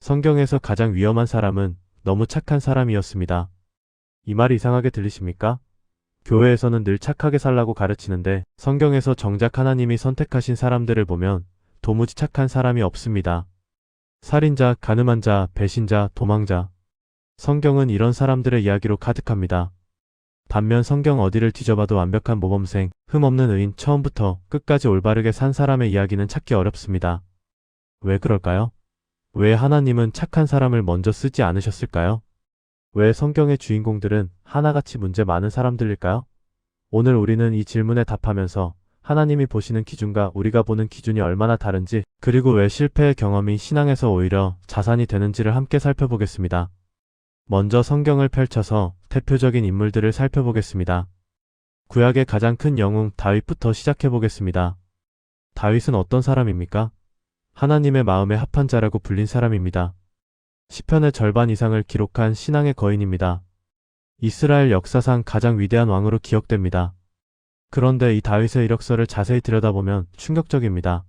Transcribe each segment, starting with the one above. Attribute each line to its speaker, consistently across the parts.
Speaker 1: 성경에서 가장 위험한 사람은 너무 착한 사람이었습니다. 이 말이 이상하게 들리십니까? 교회에서는 늘 착하게 살라고 가르치는데 성경에서 정작 하나님이 선택하신 사람들을 보면 도무지 착한 사람이 없습니다. 살인자, 가늠한 자, 배신자, 도망자. 성경은 이런 사람들의 이야기로 가득합니다. 반면 성경 어디를 뒤져봐도 완벽한 모범생, 흠없는 의인, 처음부터 끝까지 올바르게 산 사람의 이야기는 찾기 어렵습니다. 왜 그럴까요? 왜 하나님은 착한 사람을 먼저 쓰지 않으셨을까요? 왜 성경의 주인공들은 하나같이 문제 많은 사람들일까요? 오늘 우리는 이 질문에 답하면서 하나님이 보시는 기준과 우리가 보는 기준이 얼마나 다른지, 그리고 왜 실패의 경험이 신앙에서 오히려 자산이 되는지를 함께 살펴보겠습니다. 먼저 성경을 펼쳐서 대표적인 인물들을 살펴보겠습니다. 구약의 가장 큰 영웅 다윗부터 시작해보겠습니다. 다윗은 어떤 사람입니까? 하나님의 마음에 합한 자라고 불린 사람입니다. 시편의 절반 이상을 기록한 신앙의 거인입니다. 이스라엘 역사상 가장 위대한 왕으로 기억됩니다. 그런데 이 다윗의 이력서를 자세히 들여다보면 충격적입니다.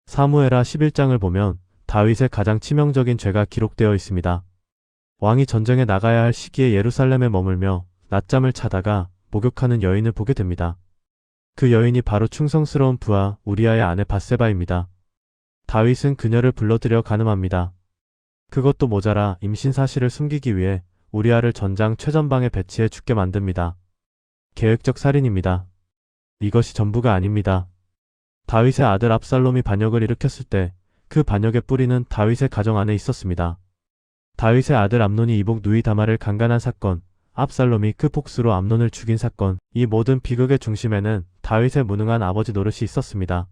Speaker 1: 사무엘하 11장을 보면 다윗의 가장 치명적인 죄가 기록되어 있습니다. 왕이 전쟁에 나가야 할 시기에 예루살렘에 머물며 낮잠을 자다가 목욕하는 여인을 보게 됩니다. 그 여인이 바로 충성스러운 부하 우리아의 아내 밧세바입니다. 다윗은 그녀를 불러들여 간음합니다. 그것도 모자라 임신 사실을 숨기기 위해 우리아를 전장 최전방에 배치해 죽게 만듭니다. 계획적 살인입니다. 이것이 전부가 아닙니다. 다윗의 아들 압살롬이 반역을 일으켰을 때 그 반역의 뿌리는 다윗의 가정 안에 있었습니다. 다윗의 아들 암논이 이복 누이 다말을 강간한 사건, 압살롬이 그 복수로 암논을 죽인 사건, 이 모든 비극의 중심에는 다윗의 무능한 아버지 노릇이 있었습니다.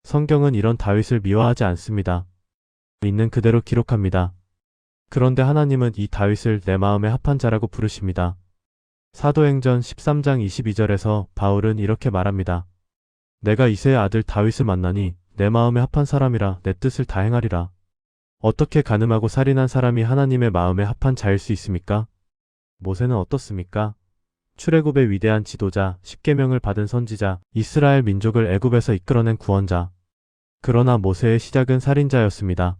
Speaker 1: 성경은 이런 다윗을 미워하지 않습니다. 있는 그대로 기록합니다. 그런데 하나님은 이 다윗을 내 마음에 합한 자라고 부르십니다. 사도행전 13장 22절에서 바울은 이렇게 말합니다. 내가 이새의 아들 다윗을 만나니 내 마음에 합한 사람이라 내 뜻을 다 행하리라. 어떻게 간음하고 살인한 사람이 하나님의 마음에 합한 자일 수 있습니까? 모세는 어떻습니까? 출애굽의 위대한 지도자, 십계명을 받은 선지자, 이스라엘 민족을 애굽에서 이끌어낸 구원자. 그러나 모세의 시작은 살인자였습니다.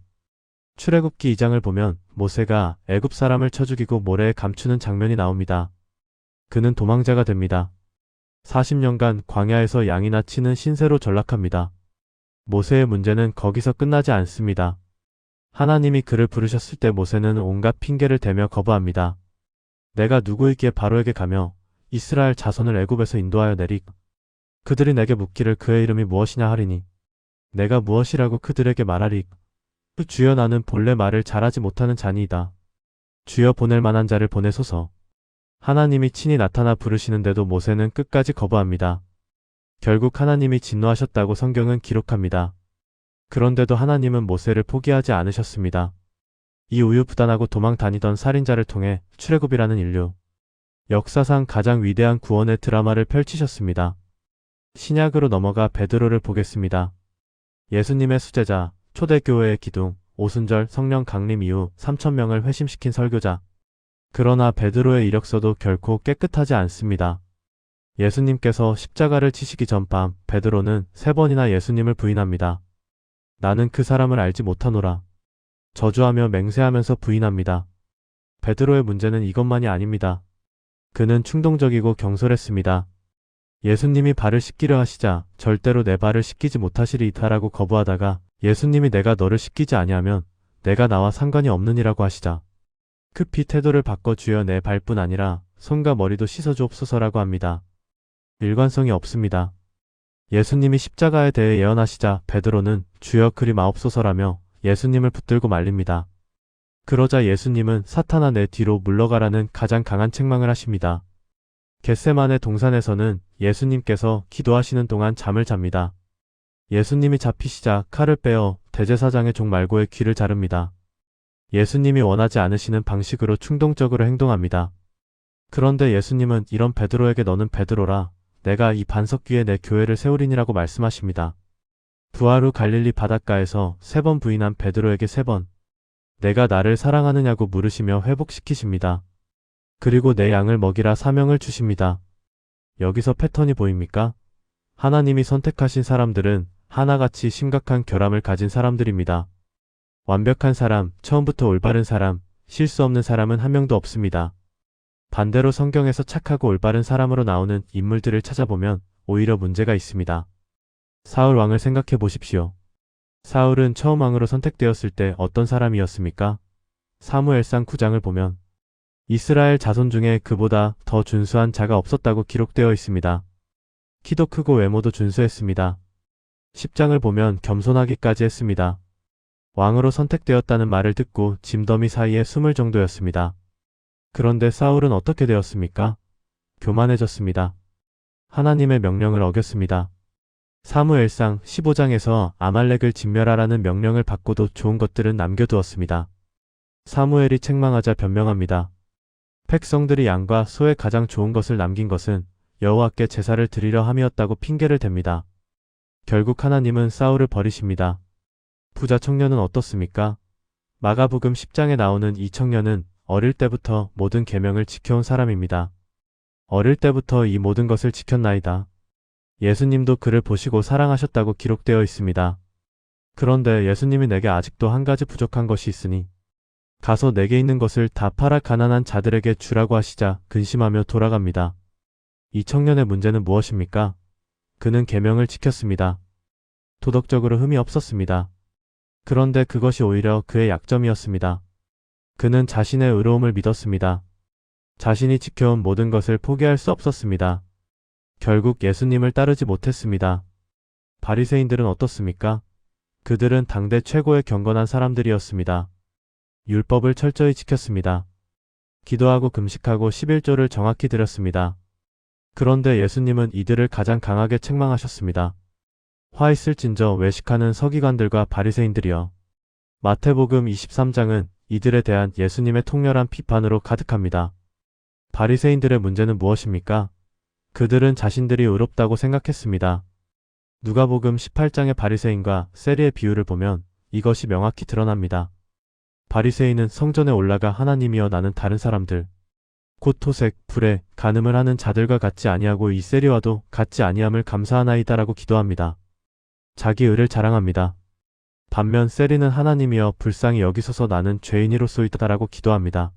Speaker 1: 출애굽기 2장을 보면 모세가 애굽 사람을 쳐 죽이고 모래에 감추는 장면이 나옵니다. 그는 도망자가 됩니다. 40년간 광야에서 양이나 치는 신세로 전락합니다. 모세의 문제는 거기서 끝나지 않습니다. 하나님이 그를 부르셨을 때 모세는 온갖 핑계를 대며 거부합니다. 내가 누구이기에 바로에게 가며 이스라엘 자손을 애굽에서 인도하여 내리 그들이 내게 묻기를 그의 이름이 무엇이냐 하리니 내가 무엇이라고 그들에게 말하리. 주여 나는 본래 말을 잘하지 못하는 자니이다. 주여 보낼 만한 자를 보내소서. 하나님이 친히 나타나 부르시는데도 모세는 끝까지 거부합니다. 결국 하나님이 진노하셨다고 성경은 기록합니다. 그런데도 하나님은 모세를 포기하지 않으셨습니다. 이 우유부단하고 도망 다니던 살인자를 통해 출애굽이라는 인류, 역사상 가장 위대한 구원의 드라마를 펼치셨습니다. 신약으로 넘어가 베드로를 보겠습니다. 예수님의 수제자, 초대교회의 기둥, 오순절 성령 강림 이후 3,000명을 회심시킨 설교자. 그러나 베드로의 이력서도 결코 깨끗하지 않습니다. 예수님께서 십자가를 치시기 전밤 베드로는 3번이나 예수님을 부인합니다. 나는 그 사람을 알지 못하노라. 저주하며 맹세하면서 부인합니다. 베드로의 문제는 이것만이 아닙니다. 그는 충동적이고 경솔했습니다. 예수님이 발을 씻기려 하시자 절대로 내 발을 씻기지 못하시리이다라고 거부하다가 예수님이 내가 너를 씻기지 아니하면 내가 나와 상관이 없느니라고 하시자 급히 태도를 바꿔 주여 내 발뿐 아니라 손과 머리도 씻어주옵소서라고 합니다. 일관성이 없습니다. 예수님이 십자가에 대해 예언하시자 베드로는 주여 그리 마옵소서라며 예수님을 붙들고 말립니다. 그러자 예수님은 사탄아 내 뒤로 물러가라는 가장 강한 책망을 하십니다. 겟세마네 동산에서는 예수님께서 기도하시는 동안 잠을 잡니다. 예수님이 잡히시자 칼을 빼어 대제사장의 종 말고의 귀를 자릅니다. 예수님이 원하지 않으시는 방식으로 충동적으로 행동합니다. 그런데 예수님은 이런 베드로에게 너는 베드로라. 내가 이 반석 위에 내 교회를 세우리니라고 말씀하십니다. 부활 후 갈릴리 바닷가에서 3번 부인한 베드로에게 3번 내가 나를 사랑하느냐고 물으시며 회복시키십니다. 그리고 내 양을 먹이라 사명을 주십니다. 여기서 패턴이 보입니까? 하나님이 선택하신 사람들은 하나같이 심각한 결함을 가진 사람들입니다. 완벽한 사람, 처음부터 올바른 사람, 실수 없는 사람은 한 명도 없습니다. 반대로 성경에서 착하고 올바른 사람으로 나오는 인물들을 찾아보면 오히려 문제가 있습니다. 사울 왕을 생각해 보십시오. 사울은 처음 왕으로 선택되었을 때 어떤 사람이었습니까? 사무엘상 9장을 보면 이스라엘 자손 중에 그보다 더 준수한 자가 없었다고 기록되어 있습니다. 키도 크고 외모도 준수했습니다. 10장을 보면 겸손하기까지 했습니다. 왕으로 선택되었다는 말을 듣고 짐더미 사이에 숨을 정도였습니다. 그런데 사울은 어떻게 되었습니까? 교만해졌습니다. 하나님의 명령을 어겼습니다. 사무엘상 15장에서 아말렉을 진멸하라는 명령을 받고도 좋은 것들은 남겨두었습니다. 사무엘이 책망하자 변명합니다. 백성들이 양과 소의 가장 좋은 것을 남긴 것은 여호와께 제사를 드리려 함이었다고 핑계를 댑니다. 결국 하나님은 사울을 버리십니다. 부자 청년은 어떻습니까? 마가복음 10장에 나오는 이 청년은 어릴 때부터 모든 계명을 지켜온 사람입니다. 어릴 때부터 이 모든 것을 지켰나이다. 예수님도 그를 보시고 사랑하셨다고 기록되어 있습니다. 그런데 예수님이 내게 아직도 한 가지 부족한 것이 있으니 가서 내게 있는 것을 다 팔아 가난한 자들에게 주라고 하시자 근심하며 돌아갑니다. 이 청년의 문제는 무엇입니까? 그는 계명을 지켰습니다. 도덕적으로 흠이 없었습니다. 그런데 그것이 오히려 그의 약점이었습니다. 그는 자신의 의로움을 믿었습니다. 자신이 지켜온 모든 것을 포기할 수 없었습니다. 결국 예수님을 따르지 못했습니다. 바리새인들은 어떻습니까? 그들은 당대 최고의 경건한 사람들이었습니다. 율법을 철저히 지켰습니다. 기도하고 금식하고 11조를 정확히 드렸습니다. 그런데 예수님은 이들을 가장 강하게 책망하셨습니다. 화 있을진저 외식하는 서기관들과 바리새인들이여. 마태복음 23장은 이들에 대한 예수님의 통렬한 비판으로 가득합니다. 바리새인들의 문제는 무엇입니까? 그들은 자신들이 의롭다고 생각했습니다. 누가복음 18장의 바리새인과 세리의 비유를 보면 이것이 명확히 드러납니다. 바리새인은 성전에 올라가 하나님이여 나는 다른 사람들 곧 토색, 불에, 간음을 하는 자들과 같지 아니하고 이 세리와도 같지 아니함을 감사하나이다라고 기도합니다. 자기 의를 자랑합니다. 반면 세리는 하나님이여 불쌍히 여기소서 나는 죄인이로소이다라고 기도합니다.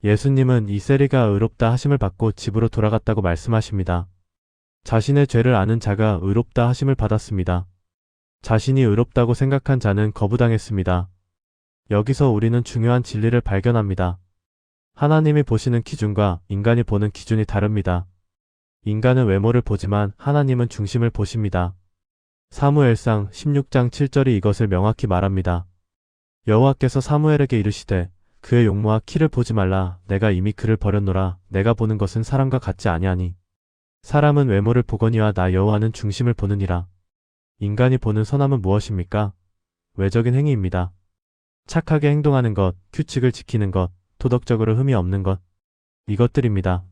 Speaker 1: 예수님은 이 세리가 의롭다 하심을 받고 집으로 돌아갔다고 말씀하십니다. 자신의 죄를 아는 자가 의롭다 하심을 받았습니다. 자신이 의롭다고 생각한 자는 거부당했습니다. 여기서 우리는 중요한 진리를 발견합니다. 하나님이 보시는 기준과 인간이 보는 기준이 다릅니다. 인간은 외모를 보지만 하나님은 중심을 보십니다. 사무엘상 16장 7절이 이것을 명확히 말합니다. 여호와께서 사무엘에게 이르시되 그의 용모와 키를 보지 말라. 내가 이미 그를 버렸노라. 내가 보는 것은 사람과 같지 아니하니 사람은 외모를 보거니와 나 여호와는 중심을 보느니라. 인간이 보는 선함은 무엇입니까? 외적인 행위입니다. 착하게 행동하는 것, 규칙을 지키는 것, 도덕적으로 흠이 없는 것, 이것들입니다.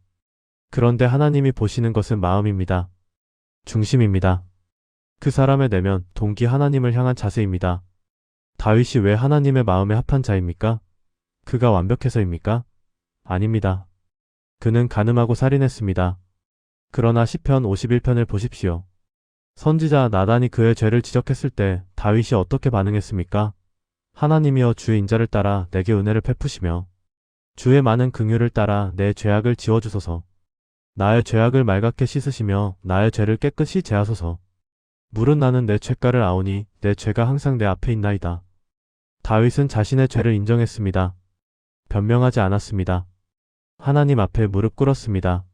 Speaker 1: 그런데 하나님이 보시는 것은 마음입니다. 중심입니다. 그 사람의 내면, 동기 하나님을 향한 자세입니다. 다윗이 왜 하나님의 마음에 합한 자입니까? 그가 완벽해서입니까? 아닙니다. 그는 간음하고 살인했습니다. 그러나 시편 51편을 보십시오. 선지자 나단이 그의 죄를 지적했을 때 다윗이 어떻게 반응했습니까? 하나님이여 주의 인자를 따라 내게 은혜를 베푸시며 주의 많은 긍휼을 따라 내 죄악을 지워주소서. 나의 죄악을 맑게 씻으시며 나의 죄를 깨끗이 제하소서. 물은 나는 내 죄가를 아오니 내 죄가 항상 내 앞에 있나이다. 다윗은 자신의 죄를 인정했습니다. 변명하지 않았습니다. 하나님 앞에 무릎 꿇었습니다.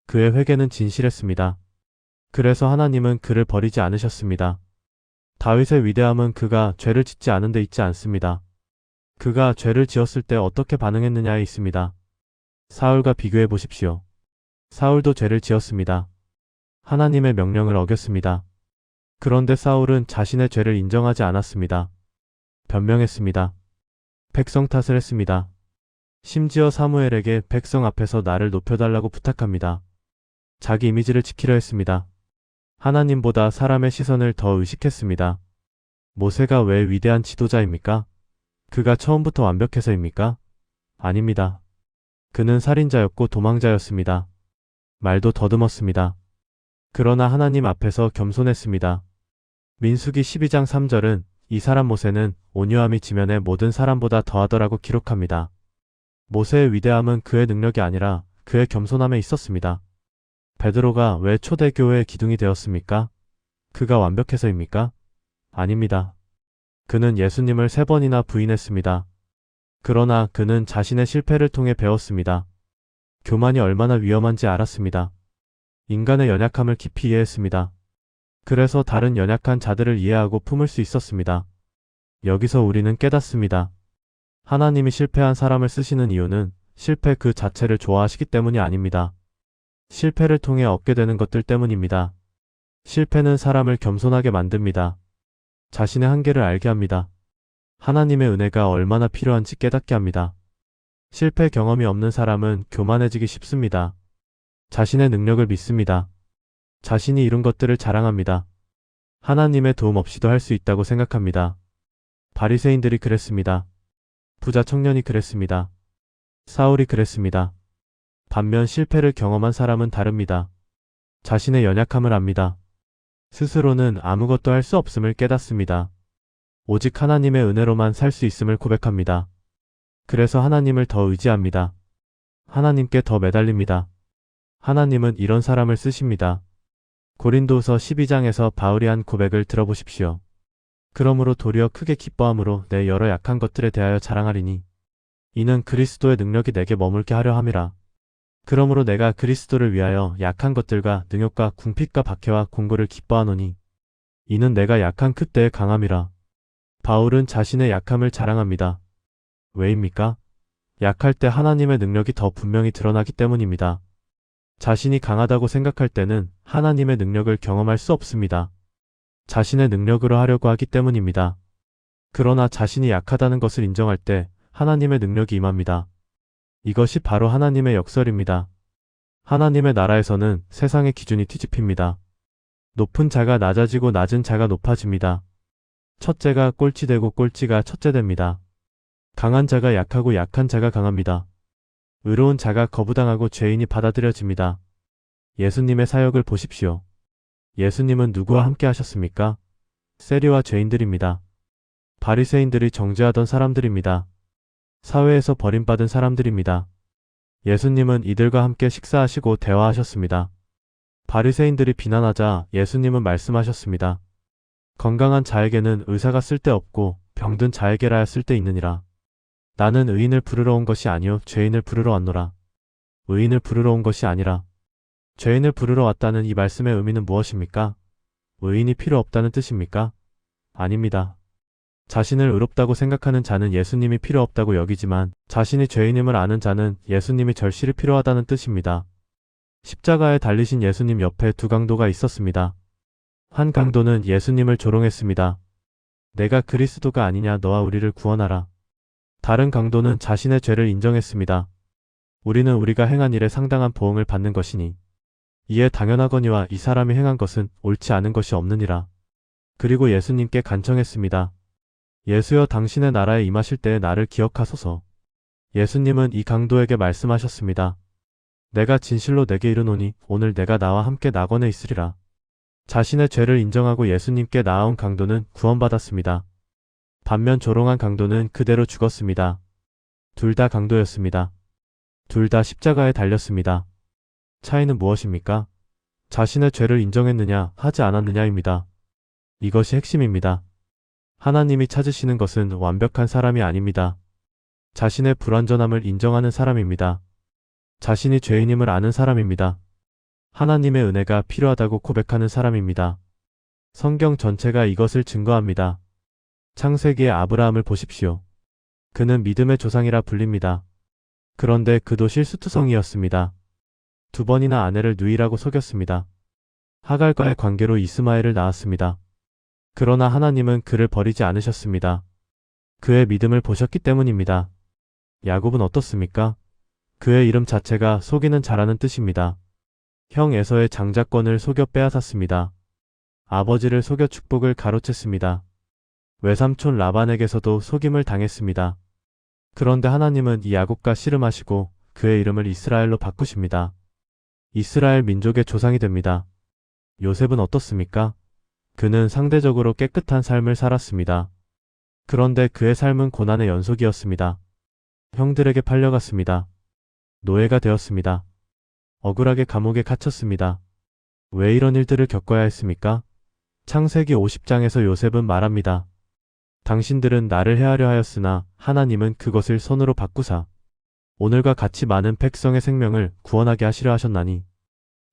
Speaker 1: 그의 회개는 진실했습니다. 그래서 하나님은 그를 버리지 않으셨습니다. 다윗의 위대함은 그가 죄를 짓지 않은 데 있지 않습니다. 그가 죄를 지었을 때 어떻게 반응했느냐에 있습니다. 사울과 비교해 보십시오. 사울도 죄를 지었습니다. 하나님의 명령을 어겼습니다. 그런데 사울은 자신의 죄를 인정하지 않았습니다. 변명했습니다. 백성 탓을 했습니다. 심지어 사무엘에게 백성 앞에서 나를 높여달라고 부탁합니다. 자기 이미지를 지키려 했습니다. 하나님보다 사람의 시선을 더 의식했습니다. 모세가 왜 위대한 지도자입니까? 그가 처음부터 완벽해서입니까? 아닙니다. 그는 살인자였고 도망자였습니다. 말도 더듬었습니다. 그러나 하나님 앞에서 겸손했습니다. 민수기 12장 3절은 이 사람 모세는 온유함이 지면의 모든 사람보다 더하더라고 기록합니다. 모세의 위대함은 그의 능력이 아니라 그의 겸손함에 있었습니다. 베드로가 왜 초대교회의 기둥이 되었습니까? 그가 완벽해서입니까? 아닙니다. 그는 예수님을 3번이나 부인했습니다. 그러나 그는 자신의 실패를 통해 배웠습니다. 교만이 얼마나 위험한지 알았습니다. 인간의 연약함을 깊이 이해했습니다. 그래서 다른 연약한 자들을 이해하고 품을 수 있었습니다. 여기서 우리는 깨닫습니다. 하나님이 실패한 사람을 쓰시는 이유는 실패 그 자체를 좋아하시기 때문이 아닙니다. 실패를 통해 얻게 되는 것들 때문입니다. 실패는 사람을 겸손하게 만듭니다. 자신의 한계를 알게 합니다. 하나님의 은혜가 얼마나 필요한지 깨닫게 합니다. 실패 경험이 없는 사람은 교만해지기 쉽습니다. 자신의 능력을 믿습니다. 자신이 이룬 것들을 자랑합니다. 하나님의 도움 없이도 할 수 있다고 생각합니다. 바리새인들이 그랬습니다. 부자 청년이 그랬습니다. 사울이 그랬습니다. 반면 실패를 경험한 사람은 다릅니다. 자신의 연약함을 압니다. 스스로는 아무것도 할 수 없음을 깨닫습니다. 오직 하나님의 은혜로만 살 수 있음을 고백합니다. 그래서 하나님을 더 의지합니다. 하나님께 더 매달립니다. 하나님은 이런 사람을 쓰십니다. 고린도후서 12장에서 바울이 한 고백을 들어보십시오. 그러므로 도리어 크게 기뻐함으로 내 여러 약한 것들에 대하여 자랑하리니 이는 그리스도의 능력이 내게 머물게 하려 함이라. 그러므로 내가 그리스도를 위하여 약한 것들과 능욕과 궁핍과 박해와 공고를 기뻐하노니 이는 내가 약한 그때의 강함이라. 바울은 자신의 약함을 자랑합니다. 왜입니까? 약할 때 하나님의 능력이 더 분명히 드러나기 때문입니다. 자신이 강하다고 생각할 때는 하나님의 능력을 경험할 수 없습니다. 자신의 능력으로 하려고 하기 때문입니다. 그러나 자신이 약하다는 것을 인정할 때 하나님의 능력이 임합니다. 이것이 바로 하나님의 역설입니다. 하나님의 나라에서는 세상의 기준이 뒤집힙니다. 높은 자가 낮아지고 낮은 자가 높아집니다. 첫째가 꼴찌되고 꼴찌가 첫째됩니다. 강한 자가 약하고 약한 자가 강합니다. 의로운 자가 거부당하고 죄인이 받아들여집니다. 예수님의 사역을 보십시오. 예수님은 누구와 함께 하셨습니까? 세리와 죄인들입니다. 바리새인들이 정죄하던 사람들입니다. 사회에서 버림받은 사람들입니다. 예수님은 이들과 함께 식사하시고 대화하셨습니다. 바리새인들이 비난하자 예수님은 말씀하셨습니다. 건강한 자에게는 의사가 쓸데없고 병든 자에게라야 쓸데있느니라. 나는 의인을 부르러 온 것이 아니요 죄인을 부르러 왔노라. 의인을 부르러 온 것이 아니라 죄인을 부르러 왔다는 이 말씀의 의미는 무엇입니까? 의인이 필요 없다는 뜻입니까? 아닙니다. 자신을 의롭다고 생각하는 자는 예수님이 필요 없다고 여기지만 자신이 죄인임을 아는 자는 예수님이 절실히 필요하다는 뜻입니다. 십자가에 달리신 예수님 옆에 두 강도가 있었습니다. 한 강도는 예수님을 조롱했습니다. 내가 그리스도가 아니냐 너와 우리를 구원하라. 다른 강도는 자신의 죄를 인정했습니다. 우리는 우리가 행한 일에 상당한 보응을 받는 것이니 이에 당연하거니와 이 사람이 행한 것은 옳지 않은 것이 없느니라. 그리고 예수님께 간청했습니다. 예수여 당신의 나라에 임하실 때에 나를 기억하소서. 예수님은 이 강도에게 말씀하셨습니다. 내가 진실로 내게 이르노니 오늘 내가 나와 함께 낙원에 있으리라. 자신의 죄를 인정하고 예수님께 나아온 강도는 구원받았습니다. 반면 조롱한 강도는 그대로 죽었습니다. 둘 다 강도였습니다. 둘 다 십자가에 달렸습니다. 차이는 무엇입니까? 자신의 죄를 인정했느냐 하지 않았느냐입니다. 이것이 핵심입니다. 하나님이 찾으시는 것은 완벽한 사람이 아닙니다. 자신의 불완전함을 인정하는 사람입니다. 자신이 죄인임을 아는 사람입니다. 하나님의 은혜가 필요하다고 고백하는 사람입니다. 성경 전체가 이것을 증거합니다. 창세기의 아브라함을 보십시오. 그는 믿음의 조상이라 불립니다. 그런데 그도 실수투성이었습니다. 2번이나 아내를 누이라고 속였습니다. 하갈과의 관계로 이스마엘을 낳았습니다. 그러나 하나님은 그를 버리지 않으셨습니다. 그의 믿음을 보셨기 때문입니다. 야곱은 어떻습니까? 그의 이름 자체가 속이는 자라는 뜻입니다. 형 에서의 장자권을 속여 빼앗았습니다. 아버지를 속여 축복을 가로챘습니다. 외삼촌 라반에게서도 속임을 당했습니다. 그런데 하나님은 이 야곱과 씨름하시고 그의 이름을 이스라엘로 바꾸십니다. 이스라엘 민족의 조상이 됩니다. 요셉은 어떻습니까? 그는 상대적으로 깨끗한 삶을 살았습니다. 그런데 그의 삶은 고난의 연속이었습니다. 형들에게 팔려갔습니다. 노예가 되었습니다. 억울하게 감옥에 갇혔습니다. 왜 이런 일들을 겪어야 했습니까? 창세기 50장에서 요셉은 말합니다. 당신들은 나를 해하려 하였으나 하나님은 그것을 선으로 바꾸사 오늘과 같이 많은 백성의 생명을 구원하게 하시려 하셨나니.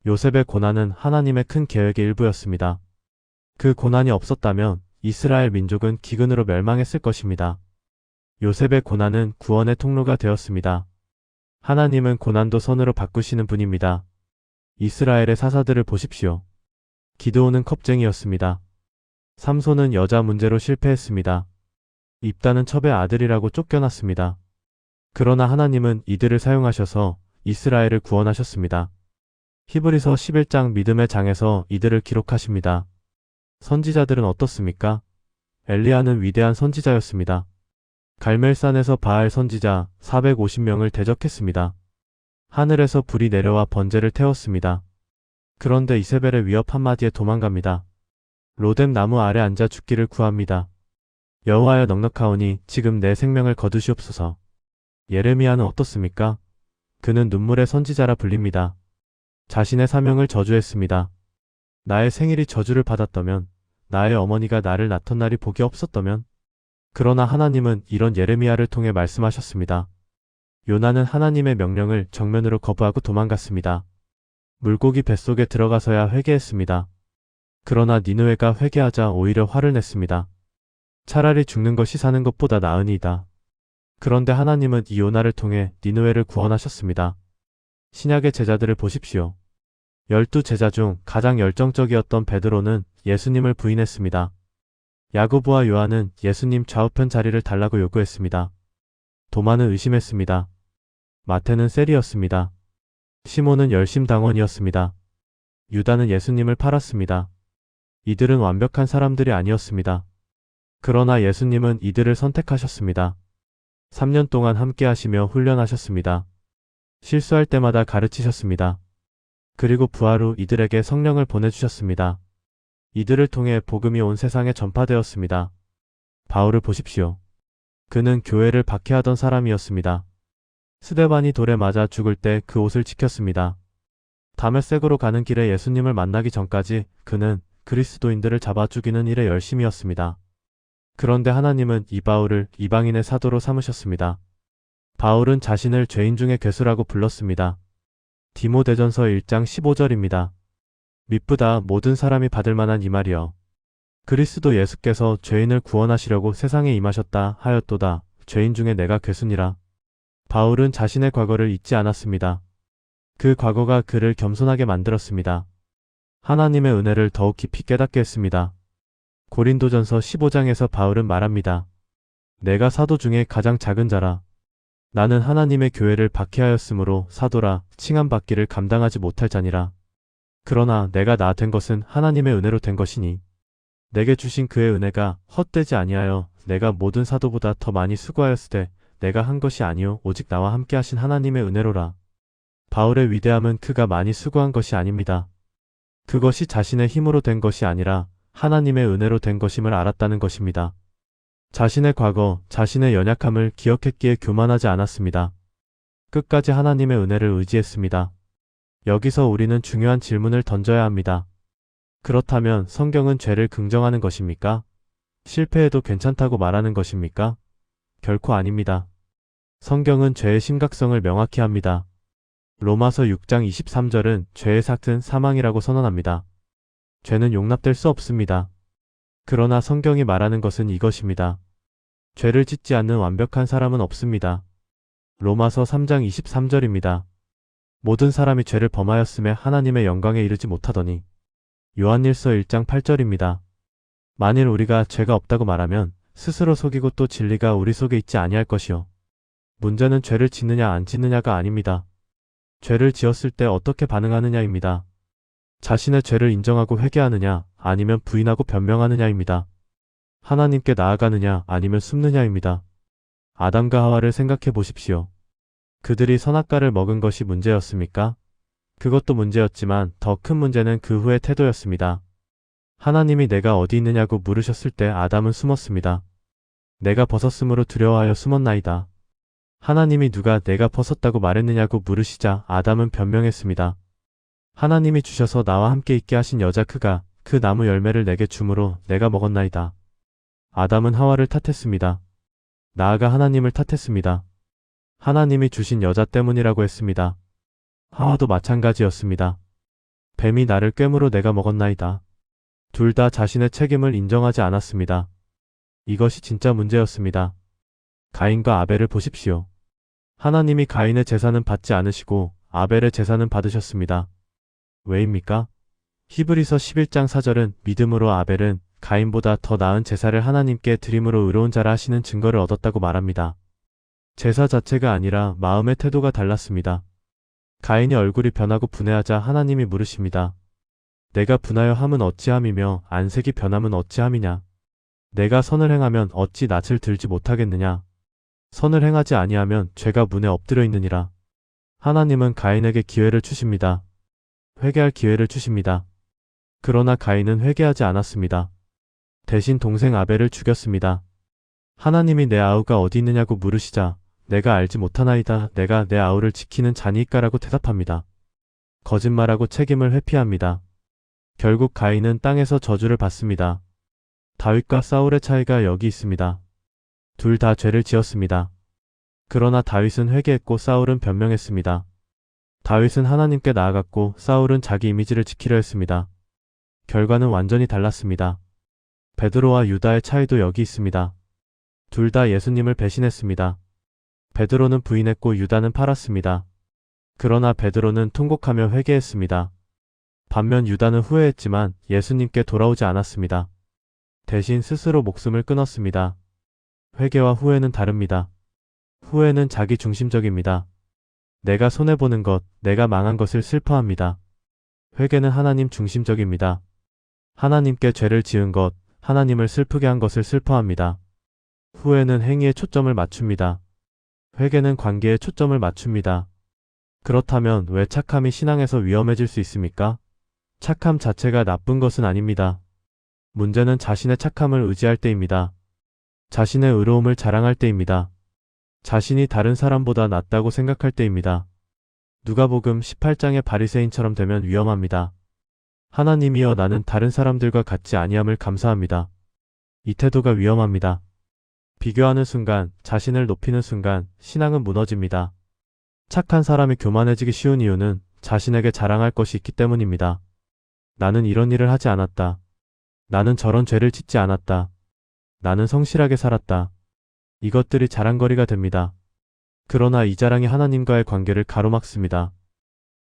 Speaker 1: 요셉의 고난은 하나님의 큰 계획의 일부였습니다. 그 고난이 없었다면 이스라엘 민족은 기근으로 멸망했을 것입니다. 요셉의 고난은 구원의 통로가 되었습니다. 하나님은 고난도 선으로 바꾸시는 분입니다. 이스라엘의 사사들을 보십시오. 기드온은 겁쟁이였습니다. 삼손은 여자 문제로 실패했습니다. 입다는 첩의 아들이라고 쫓겨났습니다. 그러나 하나님은 이들을 사용하셔서 이스라엘을 구원하셨습니다. 히브리서 11장 믿음의 장에서 이들을 기록하십니다. 선지자들은 어떻습니까? 엘리야는 위대한 선지자였습니다. 갈멜산에서 바알 선지자 450명을 대적했습니다. 하늘에서 불이 내려와 번제를 태웠습니다. 그런데 이세벨의 위협 한마디에 도망갑니다. 로뎀 나무 아래 앉아 죽기를 구합니다. 여호와여 넉넉하오니 지금 내 생명을 거두시옵소서. 예레미야는 어떻습니까? 그는 눈물의 선지자라 불립니다. 자신의 사명을 저주했습니다. 나의 생일이 저주를 받았다면, 나의 어머니가 나를 낳던 날이 복이 없었다면. 그러나 하나님은 이런 예레미야를 통해 말씀하셨습니다. 요나는 하나님의 명령을 정면으로 거부하고 도망갔습니다. 물고기 뱃속에 들어가서야 회개했습니다. 그러나 니느웨가 회개하자 오히려 화를 냈습니다. 차라리 죽는 것이 사는 것보다 나으니이다. 그런데 하나님은 이 요나를 통해 니느웨를 구원하셨습니다. 신약의 제자들을 보십시오. 12제자 중 가장 열정적이었던 베드로는 예수님을 부인했습니다. 야고보와 요한은 예수님 좌우편 자리를 달라고 요구했습니다. 도마는 의심했습니다. 마태는 셀이었습니다. 시몬은 열심당원이었습니다. 유다는 예수님을 팔았습니다. 이들은 완벽한 사람들이 아니었습니다. 그러나 예수님은 이들을 선택하셨습니다. 3년 동안 함께 하시며 훈련하셨습니다. 실수할 때마다 가르치셨습니다. 그리고 부활 후 이들에게 성령을 보내주셨습니다. 이들을 통해 복음이 온 세상에 전파되었습니다. 바울을 보십시오. 그는 교회를 박해하던 사람이었습니다. 스데반이 돌에 맞아 죽을 때 그 옷을 지켰습니다. 다메섹으로 가는 길에 예수님을 만나기 전까지 그는 그리스도인들을 잡아 죽이는 일에 열심이었습니다. 그런데 하나님은 이 바울을 이방인의 사도로 삼으셨습니다. 바울은 자신을 죄인 중의 괴수라고 불렀습니다. 디모데전서 1장 15절입니다. 미쁘다 모든 사람이 받을 만한 이 말이여. 그리스도 예수께서 죄인을 구원하시려고 세상에 임하셨다 하였도다. 죄인 중에 내가 괴수니라. 바울은 자신의 과거를 잊지 않았습니다. 그 과거가 그를 겸손하게 만들었습니다. 하나님의 은혜를 더욱 깊이 깨닫게 했습니다. 고린도전서 15장에서 바울은 말합니다. 내가 사도 중에 가장 작은 자라. 나는 하나님의 교회를 박해하였으므로 사도라 칭함받기를 감당하지 못할 자니라. 그러나 내가 나 된 것은 하나님의 은혜로 된 것이니 내게 주신 그의 은혜가 헛되지 아니하여 내가 모든 사도보다 더 많이 수고하였으되 내가 한 것이 아니요 오직 나와 함께 하신 하나님의 은혜로라. 바울의 위대함은 그가 많이 수고한 것이 아닙니다. 그것이 자신의 힘으로 된 것이 아니라 하나님의 은혜로 된 것임을 알았다는 것입니다. 자신의 과거, 자신의 연약함을 기억했기에 교만하지 않았습니다. 끝까지 하나님의 은혜를 의지했습니다. 여기서 우리는 중요한 질문을 던져야 합니다. 그렇다면 성경은 죄를 긍정하는 것입니까? 실패해도 괜찮다고 말하는 것입니까? 결코 아닙니다. 성경은 죄의 심각성을 명확히 합니다. 로마서 6장 23절은 죄의 삭은 사망이라고 선언합니다. 죄는 용납될 수 없습니다. 그러나 성경이 말하는 것은 이것입니다. 죄를 짓지 않는 완벽한 사람은 없습니다. 로마서 3장 23절입니다. 모든 사람이 죄를 범하였음에 하나님의 영광에 이르지 못하더니. 요한일서 1장 8절입니다. 만일 우리가 죄가 없다고 말하면 스스로 속이고 또 진리가 우리 속에 있지 아니할 것이요. 문제는 죄를 짓느냐 안 짓느냐가 아닙니다. 죄를 지었을 때 어떻게 반응하느냐입니다. 자신의 죄를 인정하고 회개하느냐 아니면 부인하고 변명하느냐입니다. 하나님께 나아가느냐 아니면 숨느냐입니다. 아담과 하와를 생각해 보십시오. 그들이 선악과를 먹은 것이 문제였습니까? 그것도 문제였지만 더 큰 문제는 그 후의 태도였습니다. 하나님이 내가 어디 있느냐고 물으셨을 때 아담은 숨었습니다. 내가 벗었으므로 두려워하여 숨었나이다. 하나님이 누가 내가 벗었다고 말했느냐고 물으시자 아담은 변명했습니다. 하나님이 주셔서 나와 함께 있게 하신 여자 그가 그 나무 열매를 내게 주므로 내가 먹었나이다. 아담은 하와를 탓했습니다. 나아가 하나님을 탓했습니다. 하나님이 주신 여자 때문이라고 했습니다. 하와도 마찬가지였습니다. 뱀이 나를 꿰물어 내가 먹었나이다. 둘 다 자신의 책임을 인정하지 않았습니다. 이것이 진짜 문제였습니다. 가인과 아벨을 보십시오. 하나님이 가인의 제사는 받지 않으시고 아벨의 제사는 받으셨습니다. 왜입니까? 히브리서 11장 4절은 믿음으로 아벨은 가인보다 더 나은 제사를 하나님께 드림으로 의로운 자라 하시는 증거를 얻었다고 말합니다. 제사 자체가 아니라 마음의 태도가 달랐습니다. 가인의 얼굴이 변하고 분해하자 하나님이 물으십니다. 내가 분하여 함은 어찌함이며 안색이 변함은 어찌함이냐? 내가 선을 행하면 어찌 낯을 들지 못하겠느냐? 선을 행하지 아니하면 죄가 문에 엎드려 있느니라. 하나님은 가인에게 기회를 주십니다. 회개할 기회를 주십니다. 그러나 가인은 회개하지 않았습니다. 대신 동생 아벨을 죽였습니다. 하나님이 내 아우가 어디 있느냐고 물으시자 내가 알지 못하나이다. 내가 내 아우를 지키는 자니이까라고 대답합니다. 거짓말하고 책임을 회피합니다. 결국 가인은 땅에서 저주를 받습니다. 다윗과 사울의 차이가 여기 있습니다. 둘 다 죄를 지었습니다. 그러나 다윗은 회개했고 사울은 변명했습니다. 다윗은 하나님께 나아갔고 사울은 자기 이미지를 지키려 했습니다. 결과는 완전히 달랐습니다. 베드로와 유다의 차이도 여기 있습니다. 둘 다 예수님을 배신했습니다. 베드로는 부인했고 유다는 팔았습니다. 그러나 베드로는 통곡하며 회개했습니다. 반면 유다는 후회했지만 예수님께 돌아오지 않았습니다. 대신 스스로 목숨을 끊었습니다. 회개와 후회는 다릅니다. 후회는 자기 중심적입니다. 내가 손해보는 것, 내가 망한 것을 슬퍼합니다. 회개는 하나님 중심적입니다. 하나님께 죄를 지은 것, 하나님을 슬프게 한 것을 슬퍼합니다. 후회는 행위에 초점을 맞춥니다. 회개는 관계에 초점을 맞춥니다. 그렇다면 왜 착함이 신앙에서 위험해질 수 있습니까? 착함 자체가 나쁜 것은 아닙니다. 문제는 자신의 착함을 의지할 때입니다. 자신의 의로움을 자랑할 때입니다. 자신이 다른 사람보다 낫다고 생각할 때입니다. 누가복음 18장의 바리새인처럼 되면 위험합니다. 하나님이여 나는 다른 사람들과 같지 아니함을 감사합니다. 이 태도가 위험합니다. 비교하는 순간, 자신을 높이는 순간 신앙은 무너집니다. 착한 사람이 교만해지기 쉬운 이유는 자신에게 자랑할 것이 있기 때문입니다. 나는 이런 일을 하지 않았다. 나는 저런 죄를 짓지 않았다. 나는 성실하게 살았다. 이것들이 자랑거리가 됩니다. 그러나 이 자랑이 하나님과의 관계를 가로막습니다.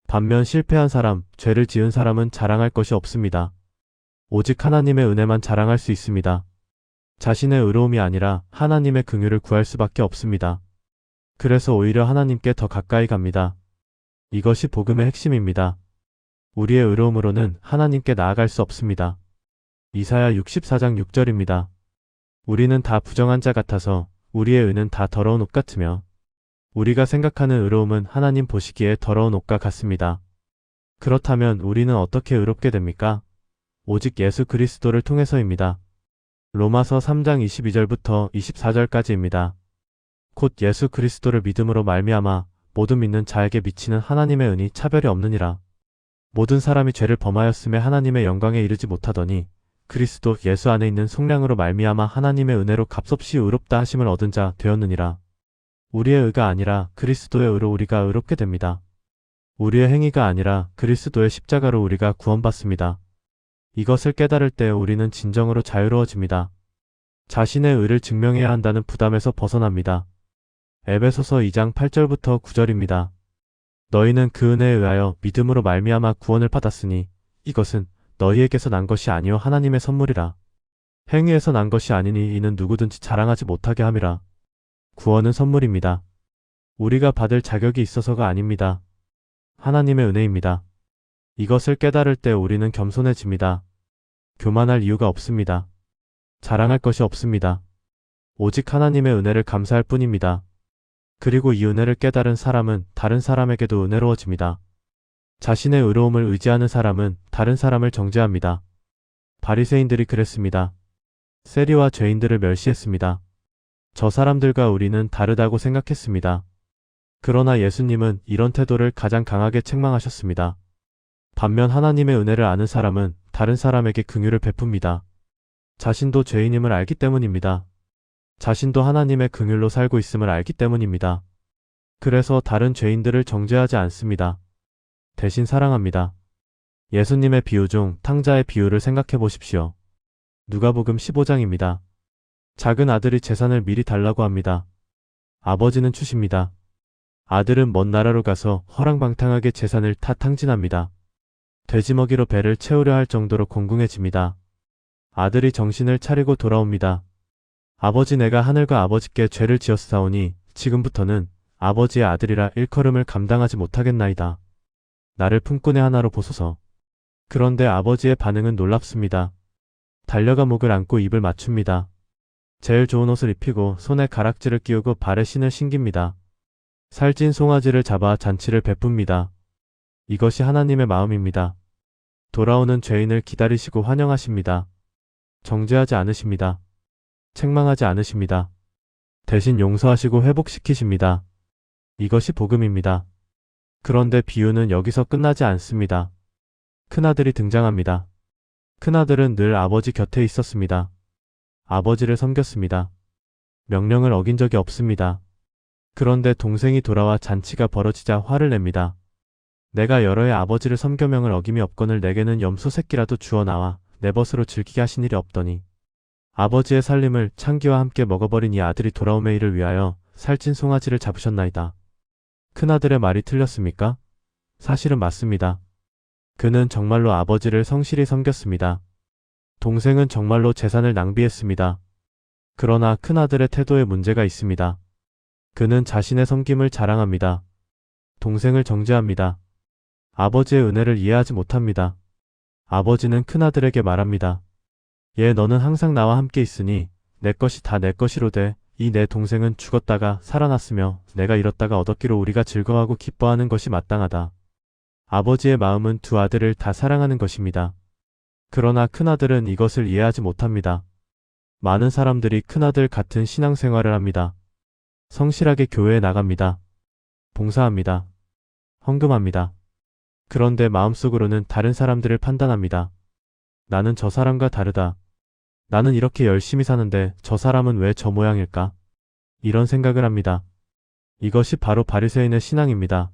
Speaker 1: 반면 실패한 사람, 죄를 지은 사람은 자랑할 것이 없습니다. 오직 하나님의 은혜만 자랑할 수 있습니다. 자신의 의로움이 아니라 하나님의 긍휼을 구할 수밖에 없습니다. 그래서 오히려 하나님께 더 가까이 갑니다. 이것이 복음의 핵심입니다. 우리의 의로움으로는 하나님께 나아갈 수 없습니다. 이사야 64장 6절입니다. 우리는 다 부정한 자 같아서 우리의 의는 다 더러운 옷 같으며 우리가 생각하는 의로움은 하나님 보시기에 더러운 옷과 같습니다. 그렇다면 우리는 어떻게 의롭게 됩니까? 오직 예수 그리스도를 통해서입니다. 로마서 3장 22절부터 24절까지입니다. 곧 예수 그리스도를 믿음으로 말미암아 모든 믿는 자에게 미치는 하나님의 은이 차별이 없느니라. 모든 사람이 죄를 범하였음에 하나님의 영광에 이르지 못하더니 그리스도 예수 안에 있는 속량으로 말미암아 하나님의 은혜로 값없이 의롭다 하심을 얻은 자 되었느니라. 우리의 의가 아니라 그리스도의 의로 우리가 의롭게 됩니다. 우리의 행위가 아니라 그리스도의 십자가로 우리가 구원받습니다. 이것을 깨달을 때 우리는 진정으로 자유로워집니다. 자신의 의를 증명해야 한다는 부담에서 벗어납니다. 에베소서 2장 8절부터 9절입니다. 너희는 그 은혜에 의하여 믿음으로 말미암아 구원을 받았으니 이것은 너희에게서 난 것이 아니요 하나님의 선물이라. 행위에서 난 것이 아니니 이는 누구든지 자랑하지 못하게 함이라. 구원은 선물입니다. 우리가 받을 자격이 있어서가 아닙니다. 하나님의 은혜입니다. 이것을 깨달을 때 우리는 겸손해집니다. 교만할 이유가 없습니다. 자랑할 것이 없습니다. 오직 하나님의 은혜를 감사할 뿐입니다. 그리고 이 은혜를 깨달은 사람은 다른 사람에게도 은혜로워집니다. 자신의 의로움을 의지하는 사람은 다른 사람을 정죄합니다. 바리새인들이 그랬습니다. 세리와 죄인들을 멸시했습니다. 저 사람들과 우리는 다르다고 생각했습니다. 그러나 예수님은 이런 태도를 가장 강하게 책망하셨습니다. 반면 하나님의 은혜를 아는 사람은 다른 사람에게 긍휼을 베풉니다. 자신도 죄인임을 알기 때문입니다. 자신도 하나님의 긍휼로 살고 있음을 알기 때문입니다. 그래서 다른 죄인들을 정죄하지 않습니다. 대신 사랑합니다. 예수님의 비유 중 탕자의 비유를 생각해 보십시오. 누가복음 15장입니다. 작은 아들이 재산을 미리 달라고 합니다. 아버지는 주십니다. 아들은 먼 나라로 가서 허랑방탕하게 재산을 다 탕진합니다. 돼지먹이로 배를 채우려 할 정도로 공공해집니다. 아들이 정신을 차리고 돌아옵니다. 아버지, 내가 하늘과 아버지께 죄를 지었사오니 지금부터는 아버지의 아들이라 일컬음을 감당하지 못하겠나이다. 나를 품꾼의 하나로 보소서. 그런데 아버지의 반응은 놀랍습니다. 달려가 목을 안고 입을 맞춥니다. 제일 좋은 옷을 입히고 손에 가락지를 끼우고 발에 신을 신깁니다. 살찐 송아지를 잡아 잔치를 베풉니다. 이것이 하나님의 마음입니다. 돌아오는 죄인을 기다리시고 환영하십니다. 정죄하지 않으십니다. 책망하지 않으십니다. 대신 용서하시고 회복시키십니다. 이것이 복음입니다. 그런데 비유는 여기서 끝나지 않습니다. 큰아들이 등장합니다. 큰아들은 늘 아버지 곁에 있었습니다. 아버지를 섬겼습니다. 명령을 어긴 적이 없습니다. 그런데 동생이 돌아와 잔치가 벌어지자 화를 냅니다. 내가 여러 해 아버지를 섬겨 명을 어김이 없거늘 내게는 염소 새끼라도 주어 나와 내 벗으로 즐기게 하신 일이 없더니 아버지의 살림을 창기와 함께 먹어버린 이 아들이 돌아옴의 일을 위하여 살찐 송아지를 잡으셨나이다. 큰아들의 말이 틀렸습니까? 사실은 맞습니다. 그는 정말로 아버지를 성실히 섬겼습니다. 동생은 정말로 재산을 낭비했습니다. 그러나 큰아들의 태도에 문제가 있습니다. 그는 자신의 섬김을 자랑합니다. 동생을 정죄합니다. 아버지의 은혜를 이해하지 못합니다. 아버지는 큰아들에게 말합니다. 얘, 너는 항상 나와 함께 있으니 내 것이 다 내 것이로되 이 내 동생은 죽었다가 살아났으며 내가 잃었다가 얻었기로 우리가 즐거워하고 기뻐하는 것이 마땅하다. 아버지의 마음은 두 아들을 다 사랑하는 것입니다. 그러나 큰아들은 이것을 이해하지 못합니다. 많은 사람들이 큰아들 같은 신앙생활을 합니다. 성실하게 교회에 나갑니다. 봉사합니다. 헌금합니다. 그런데 마음속으로는 다른 사람들을 판단합니다. 나는 저 사람과 다르다. 나는 이렇게 열심히 사는데 저 사람은 왜 저 모양일까? 이런 생각을 합니다. 이것이 바로 바리새인의 신앙입니다.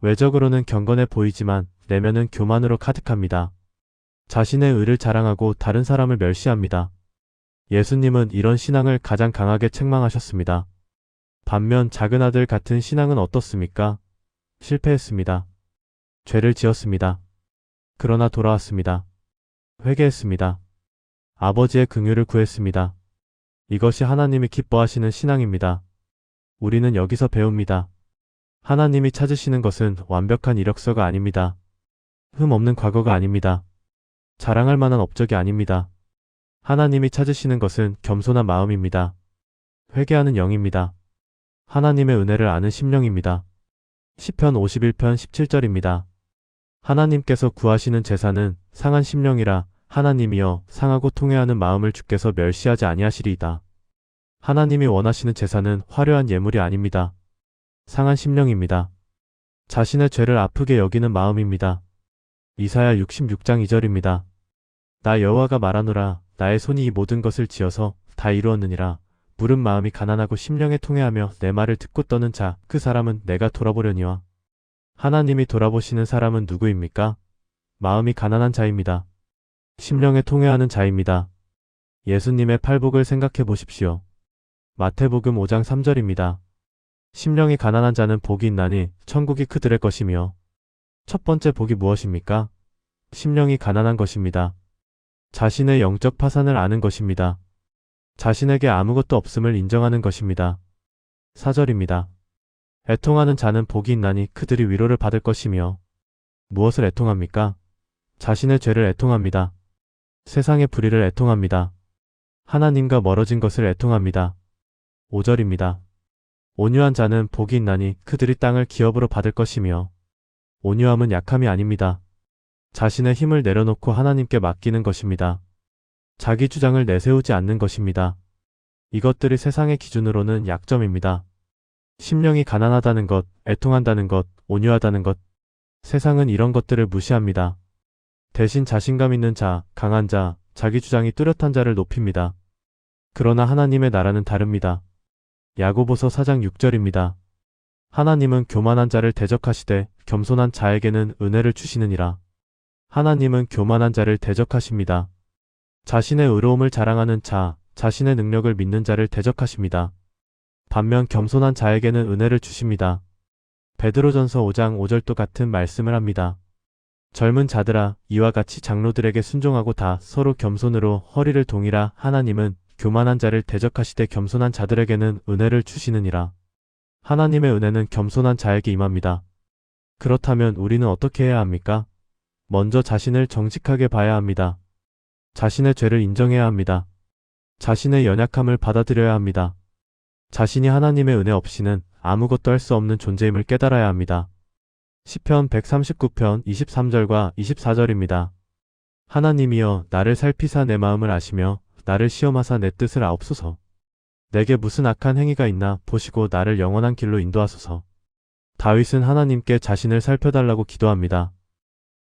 Speaker 1: 외적으로는 경건해 보이지만 내면은 교만으로 가득합니다. 자신의 의를 자랑하고 다른 사람을 멸시합니다. 예수님은 이런 신앙을 가장 강하게 책망하셨습니다. 반면 작은 아들 같은 신앙은 어떻습니까? 실패했습니다. 죄를 지었습니다. 그러나 돌아왔습니다. 회개했습니다. 아버지의 긍휼을 구했습니다. 이것이 하나님이 기뻐하시는 신앙입니다. 우리는 여기서 배웁니다. 하나님이 찾으시는 것은 완벽한 이력서가 아닙니다. 흠 없는 과거가 아닙니다. 자랑할 만한 업적이 아닙니다. 하나님이 찾으시는 것은 겸손한 마음입니다. 회개하는 영입니다. 하나님의 은혜를 아는 심령입니다. 시편 51편 17절입니다. 하나님께서 구하시는 제사는 상한 심령이라 하나님이여 상하고 통회하는 마음을 주께서 멸시하지 아니하시리이다. 하나님이 원하시는 제사는 화려한 예물이 아닙니다. 상한 심령입니다. 자신의 죄를 아프게 여기는 마음입니다. 이사야 66장 2절입니다. 나 여호와가 말하노라 나의 손이 이 모든 것을 지어서 다 이루었느니라. 물은 마음이 가난하고 심령에 통회하며 내 말을 듣고 떠는 자 그 사람은 내가 돌아보려니와. 하나님이 돌아보시는 사람은 누구입니까? 마음이 가난한 자입니다. 심령에 통회하는 자입니다. 예수님의 팔복을 생각해 보십시오. 마태복음 5장 3절입니다. 심령이 가난한 자는 복이 있나니 천국이 그들의 것이며. 첫 번째 복이 무엇입니까? 심령이 가난한 것입니다. 자신의 영적 파산을 아는 것입니다. 자신에게 아무것도 없음을 인정하는 것입니다. 4절입니다. 애통하는 자는 복이 있나니 그들이 위로를 받을 것이며. 무엇을 애통합니까? 자신의 죄를 애통합니다. 세상의 불의를 애통합니다. 하나님과 멀어진 것을 애통합니다. 5절입니다. 온유한 자는 복이 있나니 그들이 땅을 기업으로 받을 것이며. 온유함은 약함이 아닙니다. 자신의 힘을 내려놓고 하나님께 맡기는 것입니다. 자기 주장을 내세우지 않는 것입니다. 이것들이 세상의 기준으로는 약점입니다. 심령이 가난하다는 것, 애통한다는 것, 온유하다는 것. 세상은 이런 것들을 무시합니다. 대신 자신감 있는 자, 강한 자, 자기 주장이 뚜렷한 자를 높입니다. 그러나 하나님의 나라는 다릅니다. 야고보서 4장 6절입니다. 하나님은 교만한 자를 대적하시되 겸손한 자에게는 은혜를 주시느니라. 하나님은 교만한 자를 대적하십니다. 자신의 의로움을 자랑하는 자, 자신의 능력을 믿는 자를 대적하십니다. 반면 겸손한 자에게는 은혜를 주십니다. 베드로전서 5장 5절도 같은 말씀을 합니다. 젊은 자들아, 이와 같이 장로들에게 순종하고 다 서로 겸손으로 허리를 동이라. 하나님은 교만한 자를 대적하시되 겸손한 자들에게는 은혜를 주시느니라. 하나님의 은혜는 겸손한 자에게 임합니다. 그렇다면 우리는 어떻게 해야 합니까? 먼저 자신을 정직하게 봐야 합니다. 자신의 죄를 인정해야 합니다. 자신의 연약함을 받아들여야 합니다. 자신이 하나님의 은혜 없이는 아무것도 할 수 없는 존재임을 깨달아야 합니다. 시편 139편 23절과 24절입니다. 하나님이여 나를 살피사 내 마음을 아시며 나를 시험하사 내 뜻을 아옵소서. 내게 무슨 악한 행위가 있나 보시고 나를 영원한 길로 인도하소서. 다윗은 하나님께 자신을 살펴달라고 기도합니다.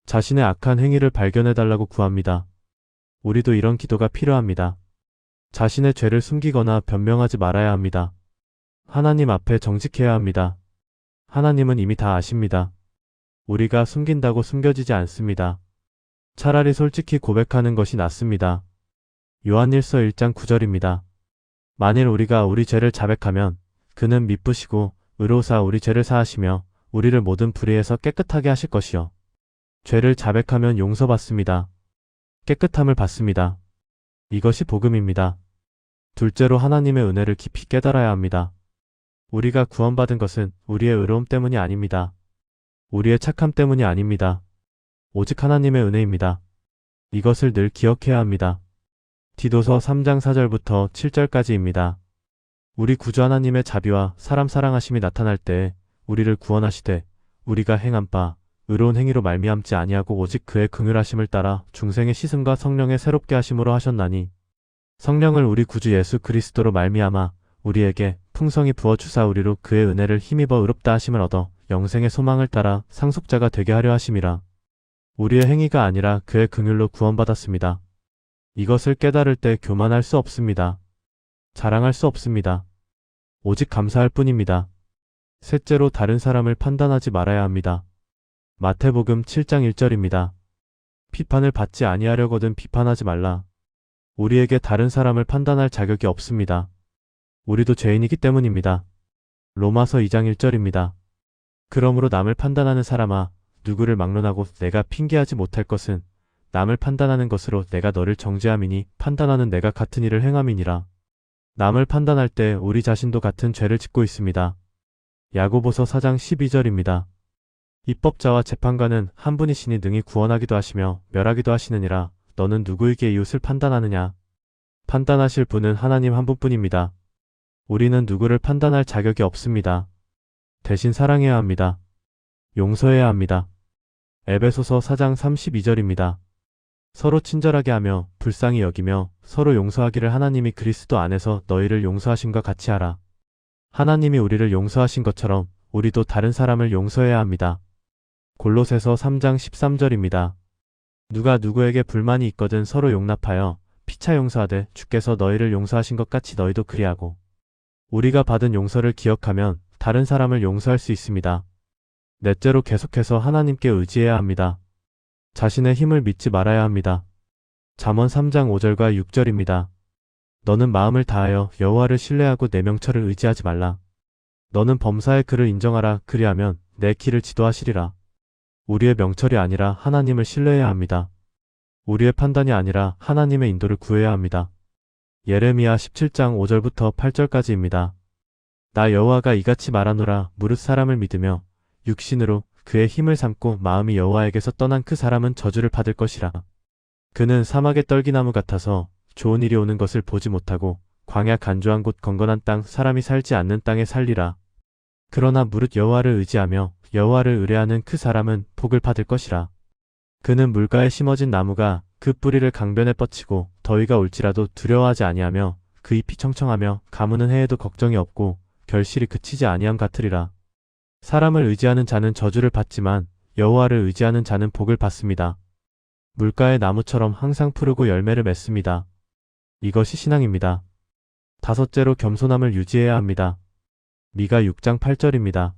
Speaker 1: 자신의 악한 행위를 발견해달라고 구합니다. 우리도 이런 기도가 필요합니다. 자신의 죄를 숨기거나 변명하지 말아야 합니다. 하나님 앞에 정직해야 합니다. 하나님은 이미 다 아십니다. 우리가 숨긴다고 숨겨지지 않습니다. 차라리 솔직히 고백하는 것이 낫습니다. 요한일서 1장 9절입니다. 만일 우리가 우리 죄를 자백하면 그는 미쁘시고 의로우사 우리 죄를 사하시며 우리를 모든 불의에서 깨끗하게 하실 것이요. 죄를 자백하면 용서받습니다. 깨끗함을 받습니다. 이것이 복음입니다. 둘째로 하나님의 은혜를 깊이 깨달아야 합니다. 우리가 구원받은 것은 우리의 의로움 때문이 아닙니다. 우리의 착함 때문이 아닙니다. 오직 하나님의 은혜입니다. 이것을 늘 기억해야 합니다. 디도서 3장 4절부터 7절까지입니다. 우리 구주 하나님의 자비와 사람 사랑하심이 나타날 때 우리를 구원하시되 우리가 행한 바 의로운 행위로 말미암지 아니하고 오직 그의 긍휼하심을 따라 중생의 씻음과 성령의 새롭게 하심으로 하셨나니 성령을 우리 구주 예수 그리스도로 말미암아 우리에게 풍성히 부어주사 우리로 그의 은혜를 힘입어 의롭다 하심을 얻어 영생의 소망을 따라 상속자가 되게 하려 하심이라. 우리의 행위가 아니라 그의 긍휼로 구원받았습니다. 이것을 깨달을 때 교만할 수 없습니다. 자랑할 수 없습니다. 오직 감사할 뿐입니다. 셋째로 다른 사람을 판단하지 말아야 합니다. 마태복음 7장 1절입니다. 비판을 받지 아니하려거든 비판하지 말라. 우리에게 다른 사람을 판단할 자격이 없습니다. 우리도 죄인이기 때문입니다. 로마서 2장 1절입니다. 그러므로 남을 판단하는 사람아, 누구를 막론하고 내가 핑계하지 못할 것은 남을 판단하는 것으로 내가 너를 정죄함이니 판단하는 내가 같은 일을 행함이니라. 남을 판단할 때 우리 자신도 같은 죄를 짓고 있습니다. 야고보서 4장 12절입니다. 입법자와 재판관은 한 분이시니 능히 구원하기도 하시며 멸하기도 하시느니라. 너는 누구에게 이웃을 판단하느냐? 판단하실 분은 하나님 한 분뿐입니다. 우리는 누구를 판단할 자격이 없습니다. 대신 사랑해야 합니다. 용서해야 합니다. 에베소서 4장 32절입니다. 서로 친절하게 하며 불쌍히 여기며 서로 용서하기를 하나님이 그리스도 안에서 너희를 용서하심과 같이 하라. 하나님이 우리를 용서하신 것처럼 우리도 다른 사람을 용서해야 합니다. 골로새서 3장 13절입니다. 누가 누구에게 불만이 있거든 서로 용납하여 피차 용서하되 주께서 너희를 용서하신 것 같이 너희도 그리하고. 우리가 받은 용서를 기억하면 다른 사람을 용서할 수 있습니다. 넷째로 계속해서 하나님께 의지해야 합니다. 자신의 힘을 믿지 말아야 합니다. 잠언 3장 5절과 6절입니다. 너는 마음을 다하여 여호와를 신뢰하고 내 명철을 의지하지 말라. 너는 범사의 그를 인정하라. 그리하면 내 길을 지도하시리라. 우리의 명철이 아니라 하나님을 신뢰해야 합니다. 우리의 판단이 아니라 하나님의 인도를 구해야 합니다. 예레미야 17장 5절부터 8절까지입니다. 나 여호와가 이같이 말하노라. 무릇 사람을 믿으며 육신으로 그의 힘을 삼고 마음이 여호와에게서 떠난 그 사람은 저주를 받을 것이라. 그는 사막의 떨기나무 같아서 좋은 일이 오는 것을 보지 못하고 광야 간조한 곳 건건한 땅 사람이 살지 않는 땅에 살리라. 그러나 무릇 여호와를 의지하며 여호와를 의뢰하는 그 사람은 복을 받을 것이라. 그는 물가에 심어진 나무가 그 뿌리를 강변에 뻗치고 더위가 올지라도 두려워하지 아니하며 그 잎이 청청하며 가무는 해에도 걱정이 없고 결실이 그치지 아니함 같으리라. 사람을 의지하는 자는 저주를 받지만 여호와를 의지하는 자는 복을 받습니다. 물가의 나무처럼 항상 푸르고 열매를 맺습니다. 이것이 신앙입니다. 다섯째로 겸손함을 유지해야 합니다. 미가 6장 8절입니다.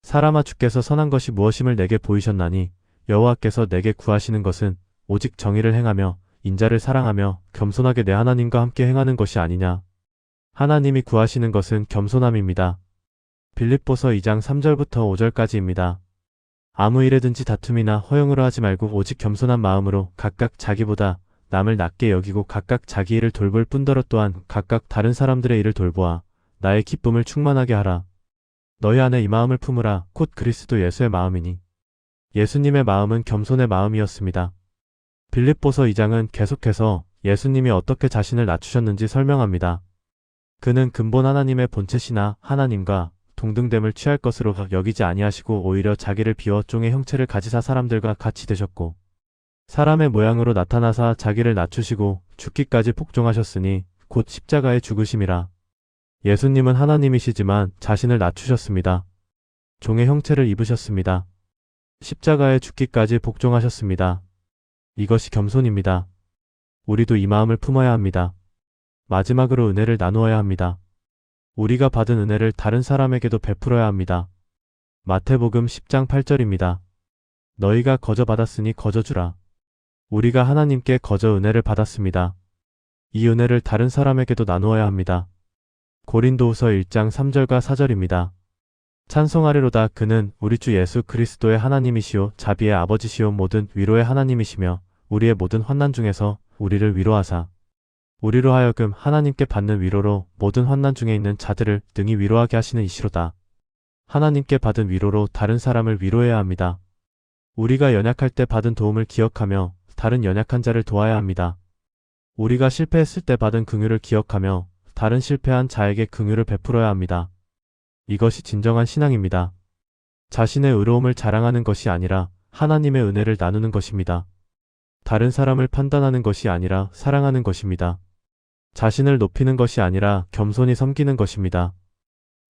Speaker 1: 사람아 주께서 선한 것이 무엇임을 내게 보이셨나니 여호와께서 내게 구하시는 것은 오직 정의를 행하며 인자를 사랑하며 겸손하게 내 하나님과 함께 행하는 것이 아니냐. 하나님이 구하시는 것은 겸손함입니다. 빌립보서 2장 3절부터 5절까지입니다. 아무 일에든지 다툼이나 허용으로 하지 말고 오직 겸손한 마음으로 각각 자기보다 남을 낮게 여기고 각각 자기 일을 돌볼 뿐더러 또한 각각 다른 사람들의 일을 돌보아 나의 기쁨을 충만하게 하라. 너희 안에 이 마음을 품으라. 곧 그리스도 예수의 마음이니. 예수님의 마음은 겸손의 마음이었습니다. 빌립보서 2장은 계속해서 예수님이 어떻게 자신을 낮추셨는지 설명합니다. 그는 근본 하나님의 본체시나 하나님과 동등됨을 취할 것으로 여기지 아니하시고 오히려 자기를 비워 종의 형체를 가지사 사람들과 같이 되셨고 사람의 모양으로 나타나사 자기를 낮추시고 죽기까지 복종하셨으니 곧 십자가의 죽으심이라. 예수님은 하나님이시지만 자신을 낮추셨습니다. 종의 형체를 입으셨습니다. 십자가에 죽기까지 복종하셨습니다. 이것이 겸손입니다. 우리도 이 마음을 품어야 합니다. 마지막으로 은혜를 나누어야 합니다. 우리가 받은 은혜를 다른 사람에게도 베풀어야 합니다. 마태복음 10장 8절입니다. 너희가 거저 받았으니 거저 주라. 우리가 하나님께 거저 은혜를 받았습니다. 이 은혜를 다른 사람에게도 나누어야 합니다. 고린도후서 1장 3절과 4절입니다. 찬송하리로다. 그는 우리 주 예수 그리스도의 하나님이시요 자비의 아버지시요 모든 위로의 하나님이시며 우리의 모든 환난 중에서 우리를 위로하사 우리로 하여금 하나님께 받는 위로로 모든 환난 중에 있는 자들을 능히 위로하게 하시는 이시로다. 하나님께 받은 위로로 다른 사람을 위로해야 합니다. 우리가 연약할 때 받은 도움을 기억하며 다른 연약한 자를 도와야 합니다. 우리가 실패했을 때 받은 긍휼을 기억하며 다른 실패한 자에게 긍휼을 베풀어야 합니다. 이것이 진정한 신앙입니다. 자신의 의로움을 자랑하는 것이 아니라 하나님의 은혜를 나누는 것입니다. 다른 사람을 판단하는 것이 아니라 사랑하는 것입니다. 자신을 높이는 것이 아니라 겸손히 섬기는 것입니다.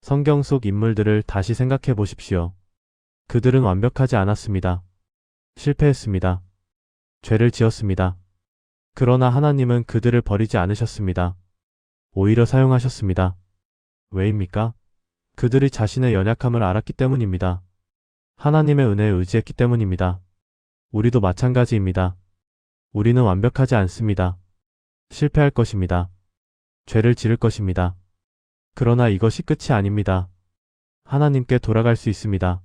Speaker 1: 성경 속 인물들을 다시 생각해 보십시오. 그들은 완벽하지 않았습니다. 실패했습니다. 죄를 지었습니다. 그러나 하나님은 그들을 버리지 않으셨습니다. 오히려 사용하셨습니다. 왜입니까? 그들이 자신의 연약함을 알았기 때문입니다. 하나님의 은혜에 의지했기 때문입니다. 우리도 마찬가지입니다. 우리는 완벽하지 않습니다. 실패할 것입니다. 죄를 지을 것입니다. 그러나 이것이 끝이 아닙니다. 하나님께 돌아갈 수 있습니다.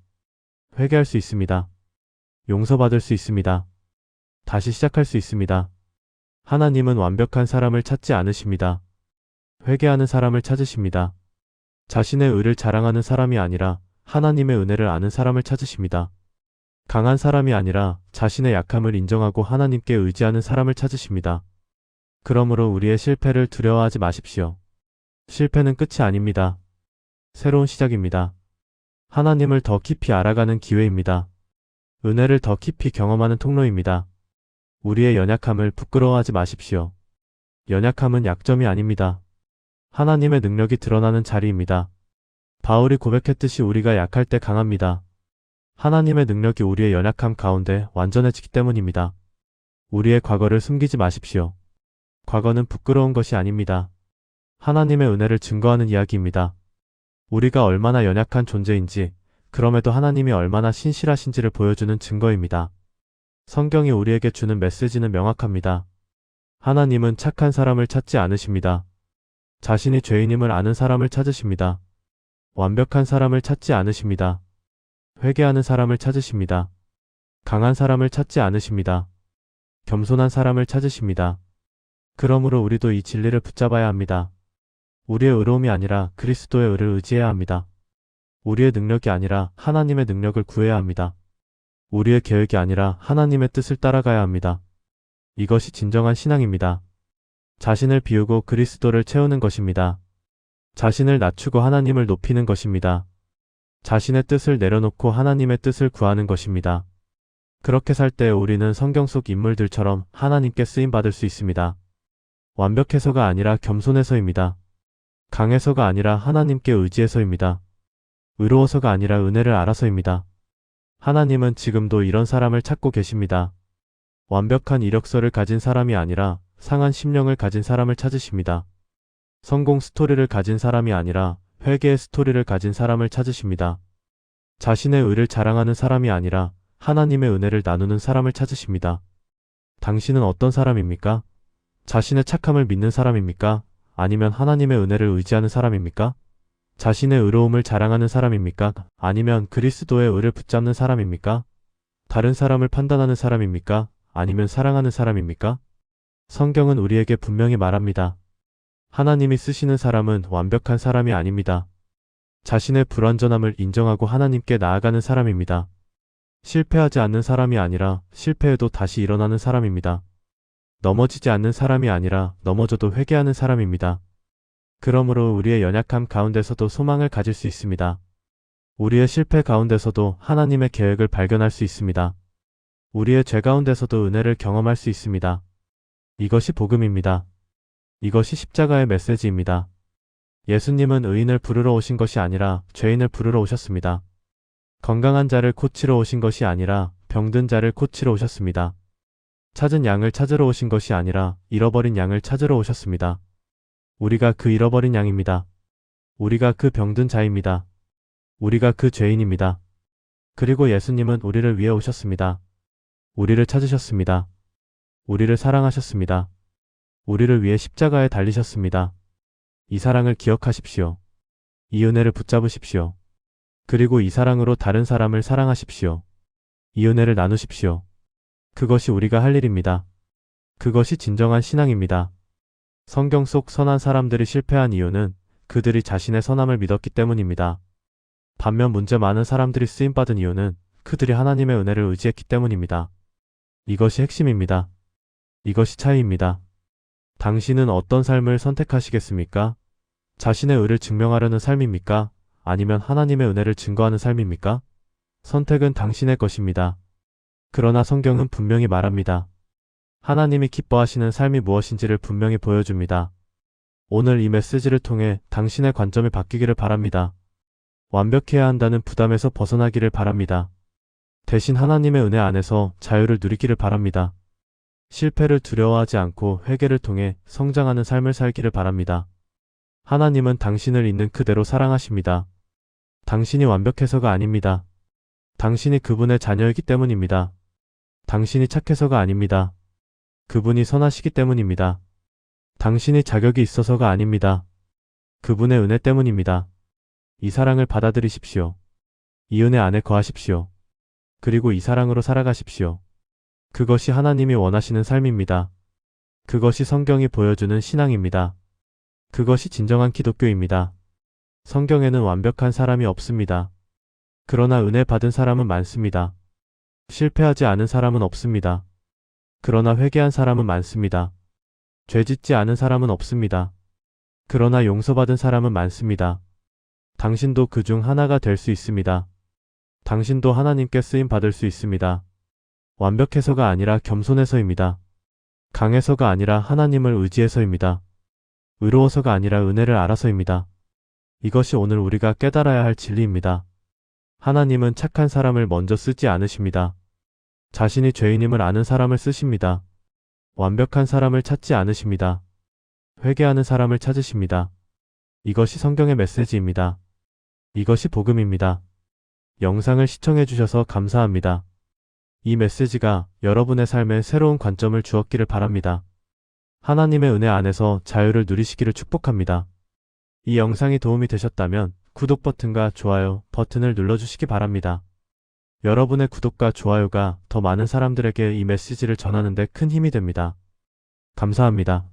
Speaker 1: 회개할 수 있습니다. 용서받을 수 있습니다. 다시 시작할 수 있습니다. 하나님은 완벽한 사람을 찾지 않으십니다. 회개하는 사람을 찾으십니다. 자신의 의를 자랑하는 사람이 아니라 하나님의 은혜를 아는 사람을 찾으십니다. 강한 사람이 아니라 자신의 약함을 인정하고 하나님께 의지하는 사람을 찾으십니다. 그러므로 우리의 실패를 두려워하지 마십시오. 실패는 끝이 아닙니다. 새로운 시작입니다. 하나님을 더 깊이 알아가는 기회입니다. 은혜를 더 깊이 경험하는 통로입니다. 우리의 연약함을 부끄러워하지 마십시오. 연약함은 약점이 아닙니다. 하나님의 능력이 드러나는 자리입니다. 바울이 고백했듯이 우리가 약할 때 강합니다. 하나님의 능력이 우리의 연약함 가운데 완전해지기 때문입니다. 우리의 과거를 숨기지 마십시오. 과거는 부끄러운 것이 아닙니다. 하나님의 은혜를 증거하는 이야기입니다. 우리가 얼마나 연약한 존재인지, 그럼에도 하나님이 얼마나 신실하신지를 보여주는 증거입니다. 성경이 우리에게 주는 메시지는 명확합니다. 하나님은 착한 사람을 찾지 않으십니다. 자신이 죄인임을 아는 사람을 찾으십니다. 완벽한 사람을 찾지 않으십니다. 회개하는 사람을 찾으십니다. 강한 사람을 찾지 않으십니다. 겸손한 사람을 찾으십니다. 그러므로 우리도 이 진리를 붙잡아야 합니다. 우리의 의로움이 아니라 그리스도의 의를 의지해야 합니다. 우리의 능력이 아니라 하나님의 능력을 구해야 합니다. 우리의 계획이 아니라 하나님의 뜻을 따라가야 합니다. 이것이 진정한 신앙입니다. 자신을 비우고 그리스도를 채우는 것입니다. 자신을 낮추고 하나님을 높이는 것입니다. 자신의 뜻을 내려놓고 하나님의 뜻을 구하는 것입니다. 그렇게 살 때 우리는 성경 속 인물들처럼 하나님께 쓰임받을 수 있습니다. 완벽해서가 아니라 겸손해서입니다. 강해서가 아니라 하나님께 의지해서입니다. 의로워서가 아니라 은혜를 알아서입니다. 하나님은 지금도 이런 사람을 찾고 계십니다. 완벽한 이력서를 가진 사람이 아니라 상한 심령을 가진 사람을 찾으십니다. 성공 스토리를 가진 사람이 아니라 회개의 스토리를 가진 사람을 찾으십니다. 자신의 의를 자랑하는 사람이 아니라 하나님의 은혜를 나누는 사람을 찾으십니다. 당신은 어떤 사람입니까? 자신의 착함을 믿는 사람입니까? 아니면 하나님의 은혜를 의지하는 사람입니까? 자신의 의로움을 자랑하는 사람입니까? 아니면 그리스도의 의를 붙잡는 사람입니까? 다른 사람을 판단하는 사람입니까? 아니면 사랑하는 사람입니까? 성경은 우리에게 분명히 말합니다. 하나님이 쓰시는 사람은 완벽한 사람이 아닙니다. 자신의 불완전함을 인정하고 하나님께 나아가는 사람입니다. 실패하지 않는 사람이 아니라 실패해도 다시 일어나는 사람입니다. 넘어지지 않는 사람이 아니라 넘어져도 회개하는 사람입니다. 그러므로 우리의 연약함 가운데서도 소망을 가질 수 있습니다. 우리의 실패 가운데서도 하나님의 계획을 발견할 수 있습니다. 우리의 죄 가운데서도 은혜를 경험할 수 있습니다. 이것이 복음입니다. 이것이 십자가의 메시지입니다. 예수님은 의인을 부르러 오신 것이 아니라 죄인을 부르러 오셨습니다. 건강한 자를 고치러 오신 것이 아니라 병든 자를 고치러 오셨습니다. 찾은 양을 찾으러 오신 것이 아니라 잃어버린 양을 찾으러 오셨습니다. 우리가 그 잃어버린 양입니다. 우리가 그 병든 자입니다. 우리가 그 죄인입니다. 그리고 예수님은 우리를 위해 오셨습니다. 우리를 찾으셨습니다. 우리를 사랑하셨습니다. 우리를 위해 십자가에 달리셨습니다. 이 사랑을 기억하십시오. 이 은혜를 붙잡으십시오. 그리고 이 사랑으로 다른 사람을 사랑하십시오. 이 은혜를 나누십시오. 그것이 우리가 할 일입니다. 그것이 진정한 신앙입니다. 성경 속 선한 사람들이 실패한 이유는 그들이 자신의 선함을 믿었기 때문입니다. 반면 문제 많은 사람들이 쓰임받은 이유는 그들이 하나님의 은혜를 의지했기 때문입니다. 이것이 핵심입니다. 이것이 차이입니다. 당신은 어떤 삶을 선택하시겠습니까? 자신의 의를 증명하려는 삶입니까? 아니면 하나님의 은혜를 증거하는 삶입니까? 선택은 당신의 것입니다. 그러나 성경은 분명히 말합니다. 하나님이 기뻐하시는 삶이 무엇인지를 분명히 보여줍니다. 오늘 이 메시지를 통해 당신의 관점이 바뀌기를 바랍니다. 완벽해야 한다는 부담에서 벗어나기를 바랍니다. 대신 하나님의 은혜 안에서 자유를 누리기를 바랍니다. 실패를 두려워하지 않고 회개를 통해 성장하는 삶을 살기를 바랍니다. 하나님은 당신을 있는 그대로 사랑하십니다. 당신이 완벽해서가 아닙니다. 당신이 그분의 자녀이기 때문입니다. 당신이 착해서가 아닙니다. 그분이 선하시기 때문입니다. 당신이 자격이 있어서가 아닙니다. 그분의 은혜 때문입니다. 이 사랑을 받아들이십시오. 이 은혜 안에 거하십시오. 그리고 이 사랑으로 살아가십시오. 그것이 하나님이 원하시는 삶입니다. 그것이 성경이 보여주는 신앙입니다. 그것이 진정한 기독교입니다. 성경에는 완벽한 사람이 없습니다. 그러나 은혜 받은 사람은 많습니다. 실패하지 않은 사람은 없습니다. 그러나 회개한 사람은 많습니다. 죄짓지 않은 사람은 없습니다. 그러나 용서받은 사람은 많습니다. 당신도 그 중 하나가 될 수 있습니다. 당신도 하나님께 쓰임 받을 수 있습니다. 완벽해서가 아니라 겸손해서입니다. 강해서가 아니라 하나님을 의지해서입니다. 의로워서가 아니라 은혜를 알아서입니다. 이것이 오늘 우리가 깨달아야 할 진리입니다. 하나님은 착한 사람을 먼저 쓰지 않으십니다. 자신이 죄인임을 아는 사람을 쓰십니다. 완벽한 사람을 찾지 않으십니다. 회개하는 사람을 찾으십니다. 이것이 성경의 메시지입니다. 이것이 복음입니다. 영상을 시청해주셔서 감사합니다. 이 메시지가 여러분의 삶에 새로운 관점을 주었기를 바랍니다. 하나님의 은혜 안에서 자유를 누리시기를 축복합니다. 이 영상이 도움이 되셨다면 구독 버튼과 좋아요 버튼을 눌러주시기 바랍니다. 여러분의 구독과 좋아요가 더 많은 사람들에게 이 메시지를 전하는 데 큰 힘이 됩니다. 감사합니다.